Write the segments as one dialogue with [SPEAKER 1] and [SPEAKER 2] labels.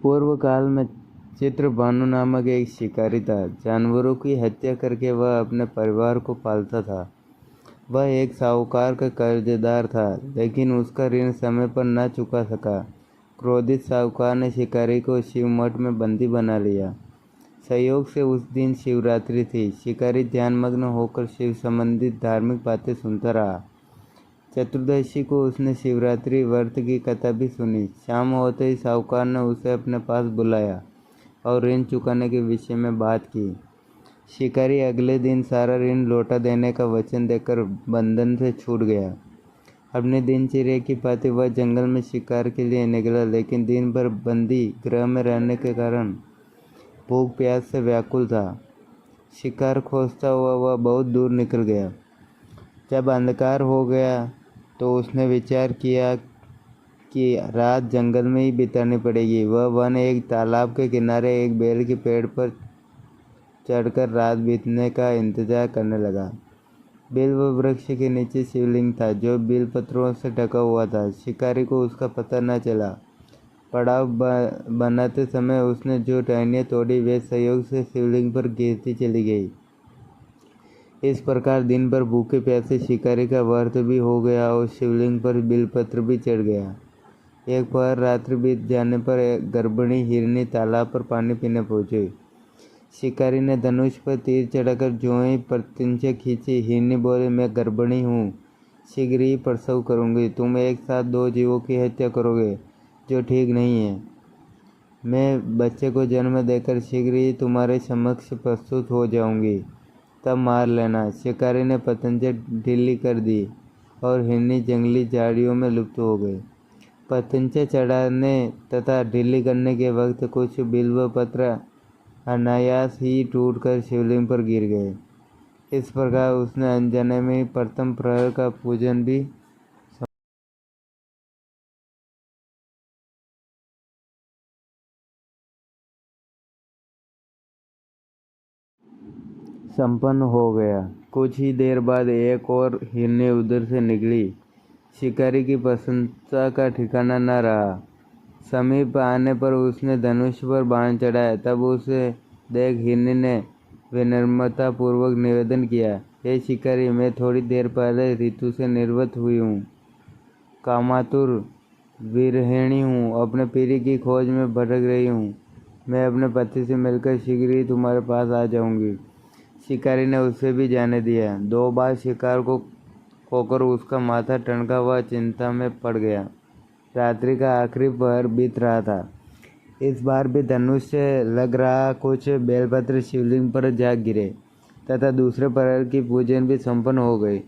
[SPEAKER 1] पूर्व काल में चित्रभानु नामक एक शिकारी था। जानवरों की हत्या करके वह अपने परिवार को पालता था। वह एक साहूकार का कर्जदार था, लेकिन उसका ऋण समय पर न चुका सका। क्रोधित साहूकार ने शिकारी को शिव मठ में बंदी बना लिया। संयोग से उस दिन शिवरात्रि थी। शिकारी ध्यानमग्न होकर शिव संबंधित धार्मिक बातें सुनता रहा। चतुर्दशी को उसने शिवरात्रि व्रत की कथा भी सुनी। शाम होते ही साहूकार ने उसे अपने पास बुलाया और ऋण चुकाने के विषय में बात की। शिकारी अगले दिन सारा ऋण लौटा देने का वचन देकर बंधन से छूट गया। अपने दिनचर्या की भांति वह जंगल में शिकार के लिए निकला, लेकिन दिन भर बंदी गृह में रहने के कारण भूख प्यास से व्याकुल था। शिकार खोजता हुआ वह बहुत दूर निकल गया। जब अंधकार हो गया तो उसने विचार किया कि रात जंगल में ही बितानी पड़ेगी। वह वन एक तालाब के किनारे एक बेल के पेड़ पर चढ़कर रात बीतने का इंतजार करने लगा। बिल्व वृक्ष के नीचे शिवलिंग था, जो बिल पत्रों से ढका हुआ था। शिकारी को उसका पता न चला। पड़ाव बनाते समय उसने जो टहनियाँ तोड़ी वे संयोग से शिवलिंग पर गिरती चली गई। इस प्रकार दिन भर भूखे प्यासे शिकारी का व्रत भी हो गया और शिवलिंग पर बिलपत्र भी चढ़ गया। एक पहर रात्रि बीत जाने पर गर्भिणी हिरनी तालाब पर पानी पीने पहुंची। शिकारी ने धनुष पर तीर चढ़ाकर ज्यों ही प्रत्यंचा खींची। हिरनी बोली, मैं गर्भिणी हूँ, शीघ्र ही प्रसव करूँगी। तुम एक साथ दो जीवों की हत्या करोगे, जो ठीक नहीं है। मैं बच्चे को जन्म देकर शीघ्र ही तुम्हारे समक्ष प्रस्तुत हो जाऊंगी, तब मार लेना। शिकारी ने पतंजा ढीली कर दी और हिरनी जंगली झाड़ियों में लुप्त हो गई। पतंजा चढ़ाने तथा ढीली करने के वक्त कुछ बिल्व पत्र अनायास ही टूटकर शिवलिंग पर गिर गए। इस प्रकार उसने अनजाने में प्रथम प्रहर का पूजन भी संपन्न हो गया। कुछ ही देर बाद एक और हिरनी उधर से निकली। शिकारी की प्रसन्नता का ठिकाना न रहा। समीप आने पर उसने धनुष पर बाण चढ़ाया। तब उसे देख हिरनी ने विनम्रता पूर्वक निवेदन किया, हे शिकारी, मैं थोड़ी देर पहले ऋतु से निर्वत हुई हूँ, कामातुर विरहिणी हूँ, अपने पीरी की खोज में भटक रही हूँ। मैं अपने पति से मिलकर शीघ्र ही तुम्हारे पास आ जाऊंगी। शिकारी ने उसे भी जाने दिया। 2 बार शिकार को खोकर उसका माथा टनका हुआ चिंता में पड़ गया। रात्रि का आखिरी पहर बीत रहा था। इस बार भी धनुष से लग रहा कुछ बेलपत्र शिवलिंग पर जा गिरे तथा दूसरे प्रहर की पूजन भी संपन्न हो गई।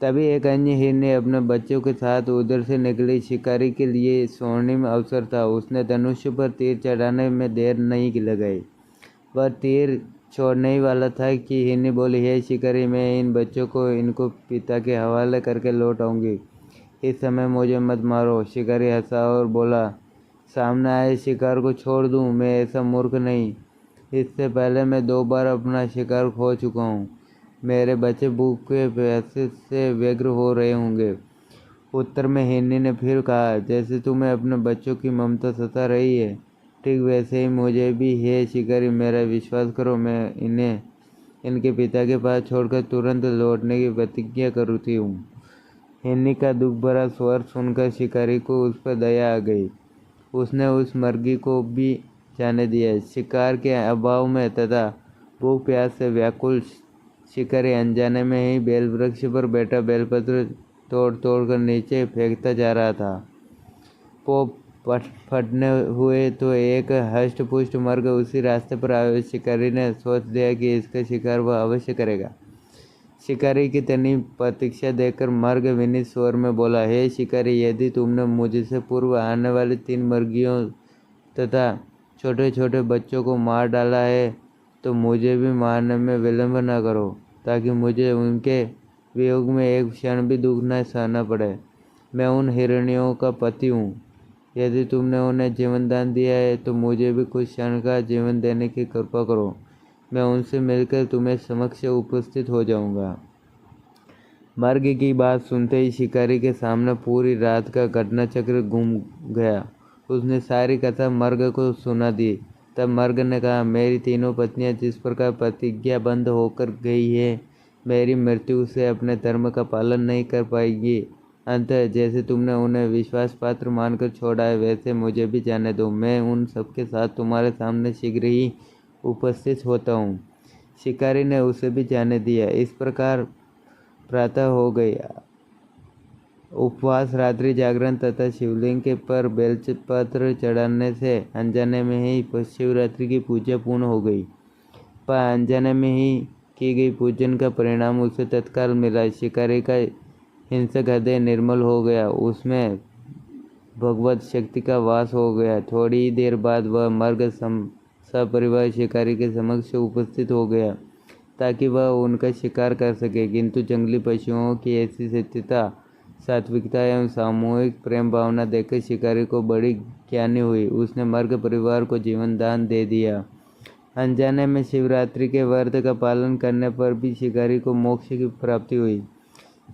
[SPEAKER 1] तभी एक अन्य हिरनी अपने बच्चों के साथ उधर से निकली। शिकारी के लिए स्वर्णिम अवसर था। उसने धनुष पर तीर चढ़ाने में देर नहीं लगाई। वह तीर छोड़ने ही वाला था कि हिरनी बोली, हे शिकारी, मैं इन बच्चों को इनको पिता के हवाले करके लौट आऊँगी। इस समय मुझे मत मारो। शिकारी हंसा और बोला, सामने आए शिकार को छोड़ दूं? मैं ऐसा मूर्ख नहीं। इससे पहले मैं 2 बार अपना शिकार खो चुका हूँ। मेरे बच्चे भूखे प्यासे से व्यग्र हो रहे होंगे। उत्तर में हिरनी ने फिर कहा, जैसे तुम्हें अपने बच्चों की ममता सता रही है, ठीक वैसे ही मुझे भी। हे शिकारी, मेरा विश्वास करो, मैं इन्हें इनके पिता के पास छोड़कर तुरंत लौटने की प्रतिज्ञा करती हूँ। हिरनी का दुख भरा स्वर सुनकर शिकारी को उस पर दया आ गई। उसने उस मर्गी को भी जाने दिया। शिकार के अभाव में तथा भूख प्यास से व्याकुल शिकारी अनजाने में ही बेल वृक्ष पर बैठा बेलपत्र तोड़ तोड़ कर नीचे फेंकता जा रहा था। पोप फटने हुए तो एक हष्ट पुष्ट मर्ग उसी रास्ते पर आए। शिकारी ने सोच दिया कि इसका शिकार वह अवश्य करेगा। शिकारी की तनी प्रतीक्षा देखकर मर्ग विनीत स्वर में बोला, हे शिकारी, यदि तुमने मुझसे पूर्व आने वाली 3 मर्गियों तथा छोटे छोटे बच्चों को मार डाला है तो मुझे भी मारने में विलंब न करो, ताकि मुझे उनके वियोग में एक क्षण भी दुख न सहना पड़े। मैं उन हिरनियों का पति हूँ। यदि तुमने उन्हें जीवन दान दिया है तो मुझे भी कुछ क्षण का जीवन देने की कृपा करो। मैं उनसे मिलकर तुम्हें समक्ष उपस्थित हो जाऊंगा। मर्ग की बात सुनते ही शिकारी के सामने पूरी रात का घटनाचक्र घूम गया। उसने सारी कथा मर्ग को सुना दी। तब मर्ग ने कहा, मेरी तीनों पत्नियां जिस प्रकार प्रतिज्ञाबद्ध होकर गई है, मेरी मृत्यु से अपने धर्म का पालन नहीं कर पाएगी। अंततः जैसे तुमने उन्हें विश्वास पात्र मानकर छोड़ा है, वैसे मुझे भी जाने दो। मैं उन सबके साथ तुम्हारे सामने शीघ्र ही उपस्थित होता हूँ। शिकारी ने उसे भी जाने दिया। इस प्रकार प्रातः हो गई। उपवास, रात्रि जागरण तथा शिवलिंग के पर बेलपत्र चढ़ाने से अनजाने में ही शिवरात्रि की पूजा पूर्ण हो गई। पर अनजाने में ही की गई पूजन का परिणाम उसे तत्काल मिला। शिकारी का हिंसक हृदय निर्मल हो गया, उसमें भगवत शक्ति का वास हो गया। थोड़ी ही देर बाद वह मर्ग सपरिवार शिकारी के समक्ष उपस्थित हो गया ताकि वह उनका शिकार कर सके। किंतु जंगली पशुओं की ऐसी सत्यता, सात्विकता एवं सामूहिक प्रेम भावना देखकर शिकारी को बड़ी ज्ञानी हुई। उसने मर्ग परिवार को जीवन दान दे दिया। अनजाने में शिवरात्रि के व्रत का पालन करने पर भी शिकारी को मोक्ष की प्राप्ति हुई।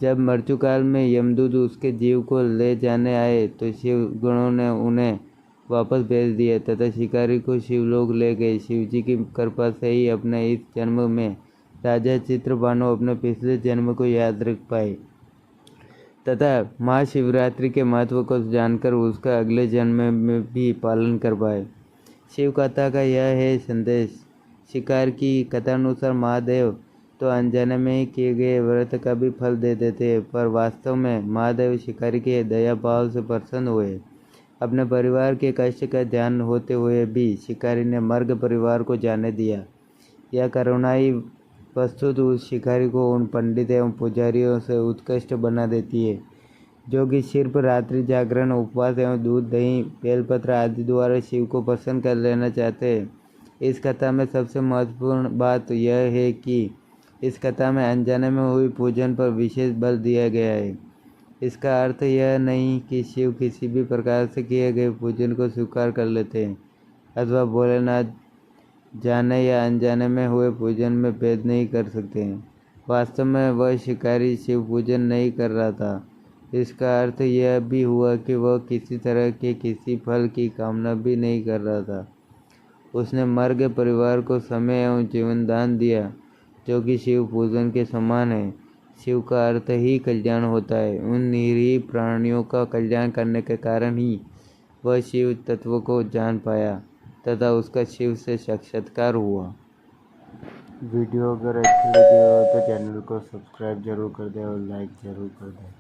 [SPEAKER 1] जब मृत्युकाल में यमदूत उसके जीव को ले जाने आए तो शिव गणों ने उन्हें वापस भेज दिया तथा शिकारी को शिवलोक ले गए। शिवजी की कृपा से ही अपने इस जन्म में राजा चित्रभानु अपने पिछले जन्म को याद रख पाए तथा महाशिवरात्रि के महत्व को जानकर उसका अगले जन्म में भी पालन कर पाए। शिव कथा का यह है संदेश। शिकार की कथानुसार महादेव तो अनजाने में ही किए गए व्रत का भी फल दे देते हैं, पर वास्तव में महादेव शिकारी के दया भाव से प्रसन्न हुए। अपने परिवार के कष्ट का ध्यान होते हुए भी शिकारी ने मर्ग परिवार को जाने दिया। यह करुणाई वस्तुत उस शिकारी को उन पंडित एवं पुजारियों से उत्कृष्ट बना देती है जो कि सिर्फ रात्रि जागरण, उपवास एवं दूध, दही, बेलपत्र आदि द्वारा शिव को प्रसन्न कर लेना चाहते हैं। इस कथा में सबसे महत्वपूर्ण बात यह है कि इस कथा में अनजाने में हुई पूजन पर विशेष बल दिया गया है। इसका अर्थ यह नहीं कि शिव किसी भी प्रकार से किए गए पूजन को स्वीकार कर लेते हैं अथवा भोलेनाथ जाने या अनजाने में हुए पूजन में भेद नहीं कर सकते हैं। वास्तव में वह शिकारी शिव पूजन नहीं कर रहा था। इसका अर्थ यह भी हुआ कि वह किसी तरह के किसी फल की कामना भी नहीं कर रहा था। उसने मर्ग परिवार को समय एवं जीवन दान दिया जो कि शिव पूजन के समान है। शिव का अर्थ ही कल्याण होता है। उन निरीह प्राणियों का कल्याण करने के कारण ही वह शिव तत्व को जान पाया तथा उसका शिव से साक्षात्कार हुआ। वीडियो अगर अच्छी लगी हो तो चैनल को सब्सक्राइब जरूर कर दें और लाइक जरूर कर दें।